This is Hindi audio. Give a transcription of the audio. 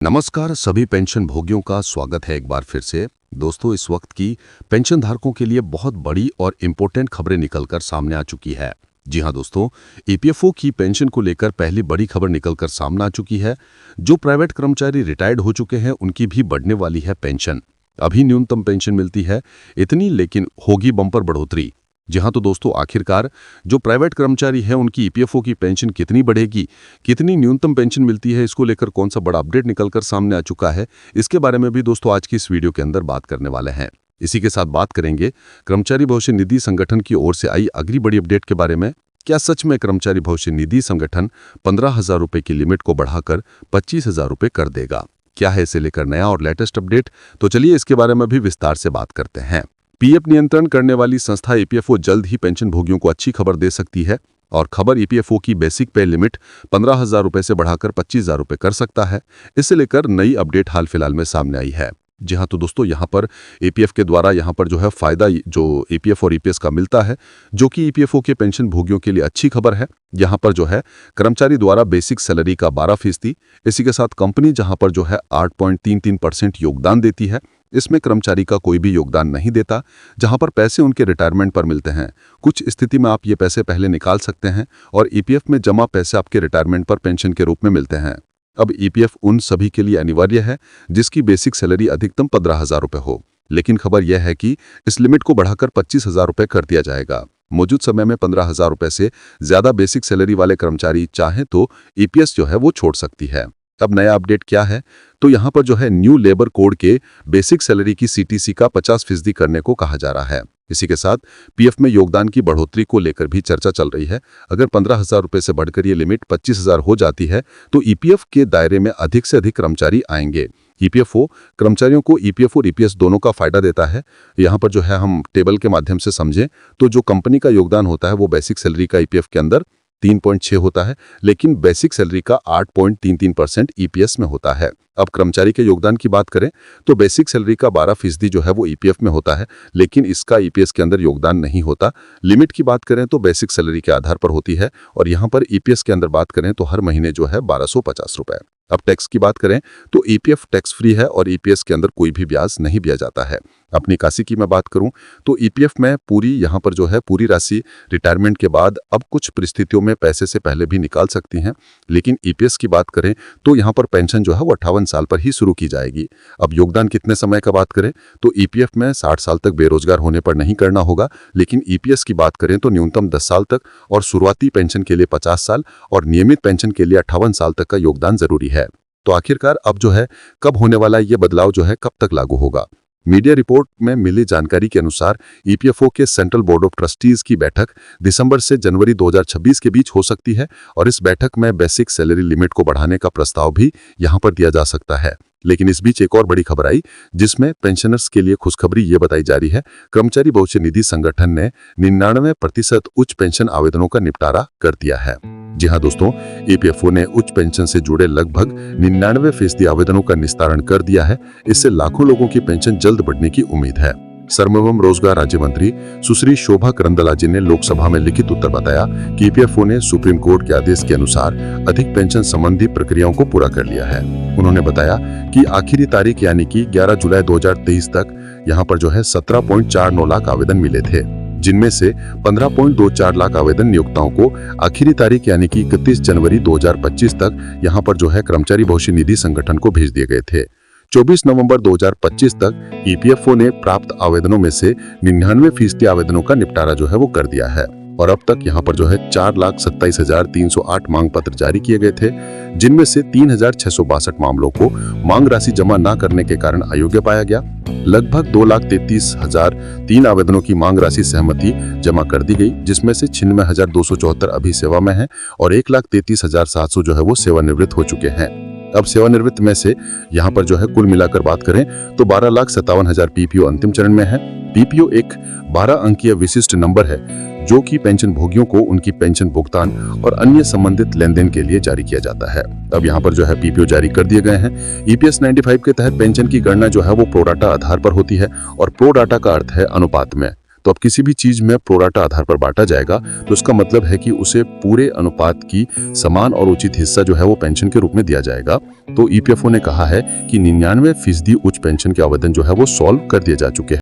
नमस्कार सभी पेंशन भोगियों का स्वागत है एक बार फिर से। दोस्तों, इस वक्त की पेंशन धारकों के लिए बहुत बड़ी और इम्पोर्टेंट खबरें निकलकर सामने आ चुकी है। जी हां दोस्तों, ईपीएफओ की पेंशन को लेकर पहली बड़ी खबर निकलकर सामने आ चुकी है। जो प्राइवेट कर्मचारी रिटायर्ड हो चुके हैं उनकी भी बढ़ने वाली है पेंशन। अभी न्यूनतम पेंशन मिलती है इतनी, लेकिन होगी बम्पर बढ़ोतरी। जी हाँ, तो दोस्तों आखिरकार जो प्राइवेट कर्मचारी है उनकी ईपीएफओ की पेंशन कितनी बढ़ेगी, कितनी न्यूनतम पेंशन मिलती है, इसको लेकर कौन सा बड़ा अपडेट निकलकर सामने आ चुका है, इसके बारे में भी दोस्तों आज की इस वीडियो के अंदर बात करने वाले हैं। इसी के साथ बात करेंगे कर्मचारी भविष्य निधि संगठन की ओर से आई अगली बड़ी अपडेट के बारे में। क्या सच में कर्मचारी भविष्य निधि संगठन 15,000 रुपये की लिमिट को बढ़ाकर 25,000 रुपये कर देगा? क्या है इसे लेकर नया और लेटेस्ट अपडेट? तो चलिए इसके बारे में भी विस्तार से बात करते हैं। पीएफ नियंत्रण करने वाली संस्था ईपीएफओ जल्द ही पेंशन भोगियों को अच्छी खबर दे सकती है और खबर ईपीएफओ की बेसिक पे लिमिट 15,000 रुपये से बढ़ाकर 25,000 रुपये कर सकता है। इसे लेकर नई अपडेट हाल फिलहाल में सामने आई है। जी हाँ, तो दोस्तों यहाँ पर ईपीएफ के द्वारा यहाँ पर जो है फायदा जो ईपीएफ और ईपीएस का मिलता है, जो कि ईपीएफओ के पेंशन भोगियों के लिए अच्छी खबर है। यहाँ पर जो है कर्मचारी द्वारा बेसिक सैलरी का 12%, इसी के साथ कंपनी जहाँ पर जो है 8.33% योगदान देती है। इसमें कर्मचारी का कोई भी योगदान नहीं देता, जहां पर पैसे उनके रिटायरमेंट पर मिलते हैं। कुछ स्थिति में आप ये पैसे पहले निकाल सकते हैं और ईपीएफ में जमा पैसे आपके रिटायरमेंट पर पेंशन के रूप में मिलते हैं। अब ईपीएफ उन सभी के लिए अनिवार्य है जिसकी बेसिक सैलरी अधिकतम 15,000 रुपये हो, लेकिन खबर यह है कि इस लिमिट को बढ़ाकर 25,000 रुपये कर दिया जाएगा। मौजूद समय में 15,000 रुपये से ज्यादा बेसिक सैलरी वाले कर्मचारी चाहें तो ईपीएस जो है वो छोड़ सकती है। अब नया अपडेट क्या है, तो यहाँ पर जो है न्यू लेबर कोड के बेसिक सैलरी की सीटीसी का 50% करने को कहा जा रहा है। इसी के साथ पीएफ में योगदान की बढ़ोतरी को लेकर भी चर्चा चल रही है। अगर 15,000 रुपये से बढ़कर ये लिमिट 25,000 हो जाती है तो ईपीएफ के दायरे में अधिक से अधिक कर्मचारी आएंगे। ईपीएफओ कर्मचारियों को ईपीएफ और ईपीएस दोनों का फायदा देता है। यहाँ पर जो है हम टेबल के माध्यम से समझें तो जो कंपनी का योगदान होता है वो बेसिक सैलरी का ईपीएफ के अंदर 3.6 होता है, लेकिन बेसिक सैलरी का 8.33% ईपीएस में होता है। अब कर्मचारी के योगदान की बात करें तो बेसिक सैलरी का 12% जो है वो ईपीएफ में होता है, लेकिन इसका ईपीएस के अंदर योगदान नहीं होता। लिमिट की बात करें तो बेसिक सैलरी के आधार पर होती है और यहाँ पर ईपीएस के अंदर बात करें तो हर महीने जो है 1250 रुपये। अब टैक्स की बात करें तो ईपीएफ टैक्स फ्री है और ईपीएस के अंदर कोई भी ब्याज नहीं दिया जाता है। अब निकासी की मैं बात करूं तो ईपीएफ में पूरी यहाँ पर जो है पूरी राशि रिटायरमेंट के बाद अब कुछ परिस्थितियों में पैसे से पहले भी निकाल सकती हैं, लेकिन ईपीएस की बात करें तो यहाँ पर पेंशन जो है वो 58 साल पर ही शुरू की जाएगी। अब योगदान कितने समय का बात करें तो ईपीएफ में 60 साल तक बेरोजगार होने पर नहीं करना होगा, लेकिन ईपीएस की बात करें तो न्यूनतम 10 साल तक और शुरुआती पेंशन के लिए 50 साल और नियमित पेंशन के लिए 58 साल तक का योगदान जरूरी है। तो आखिरकार अब जो है कब होने वाला ये बदलाव जो है कब तक लागू होगा? मीडिया रिपोर्ट में मिली जानकारी के अनुसार ईपीएफओ के सेंट्रल बोर्ड ऑफ ट्रस्टीज की बैठक दिसंबर से जनवरी 2026 के बीच हो सकती है और इस बैठक में बेसिक सैलरी लिमिट को बढ़ाने का प्रस्ताव भी यहां पर दिया जा सकता है। लेकिन इस बीच एक और बड़ी खबर आई जिसमें पेंशनर्स के लिए खुशखबरी ये बताई जा रही है। कर्मचारी भविष्य निधि संगठन ने 99% उच्च पेंशन आवेदनों का निपटारा कर दिया है। जी हाँ दोस्तों, ईपीएफओ ने उच्च पेंशन से जुड़े लगभग 99% आवेदनों का निस्तारण कर दिया है। इससे लाखों लोगों की पेंशन जल्द बढ़ने की उम्मीद है। श्रम एवं रोजगार राज्य मंत्री सुश्री शोभा करंदलाजे ने लोकसभा में लिखित उत्तर बताया कि ईपीएफओ ने सुप्रीम कोर्ट के आदेश के अनुसार अधिक पेंशन संबंधी प्रक्रियाओं को पूरा कर लिया है। उन्होंने बताया कि आखिरी तारीख यानी कि 11 जुलाई 2023 तक यहाँ पर जो है 17.49 लाख आवेदन मिले थे, जिनमें से 15.24 लाख आवेदन नियोक्ताओं को आखिरी तारीख यानी कि 31 जनवरी 2025 तक यहाँ पर जो है कर्मचारी भविष्य निधि संगठन को भेज दिए गए थे। 24 नवंबर 2025 तक ईपीएफओ ने प्राप्त आवेदनों में से 99% आवेदनों का निपटारा जो है वो कर दिया है और अब तक यहाँ पर जो है 4,27,308 मांग पत्र जारी किए गए थे, जिनमें से 3,662 मामलों को मांग राशि जमा न करने के कारण अयोग्य पाया गया। लगभग 2,33,003 आवेदनों की मांग राशि सहमति जमा कर दी गई, जिसमें से 96,274 अभी सेवा में है और 1,33,700 जो है वो सेवानिवृत्त हो चुके हैं। अब सेवानिवृत्त में से यहाँ पर जो है कुल मिलाकर बात करें तो 12,57,000 पीपीओ अंतिम चरण में है। पीपीओ एक 12 अंकीय विशिष्ट नंबर है जो कि पेंशन भोगियों को उनकी पेंशन भुगतान और अन्य संबंधित लेन देन के लिए जारी किया जाता है। अब यहाँ पर जो है पीपीओ जारी कर दिए गए हैं। ईपीएस 95 के तहत पेंशन की गणना जो है वो प्रोराटा आधार पर होती है और प्रोराटा का अर्थ है अनुपात में। तो अब किसी भी चीज में प्रोराटा आधार पर बांटा जाएगा तो इसका मतलब है कि उसे पूरे अनुपात की समान और उचित हिस्सा जो है वो पेंशन के रूप में दिया जाएगा। तो ईपीएफओ ने कहा है कि 99% उच्च पेंशन के आवेदन जो है वो सॉल्व कर दिए जा चुके हैं।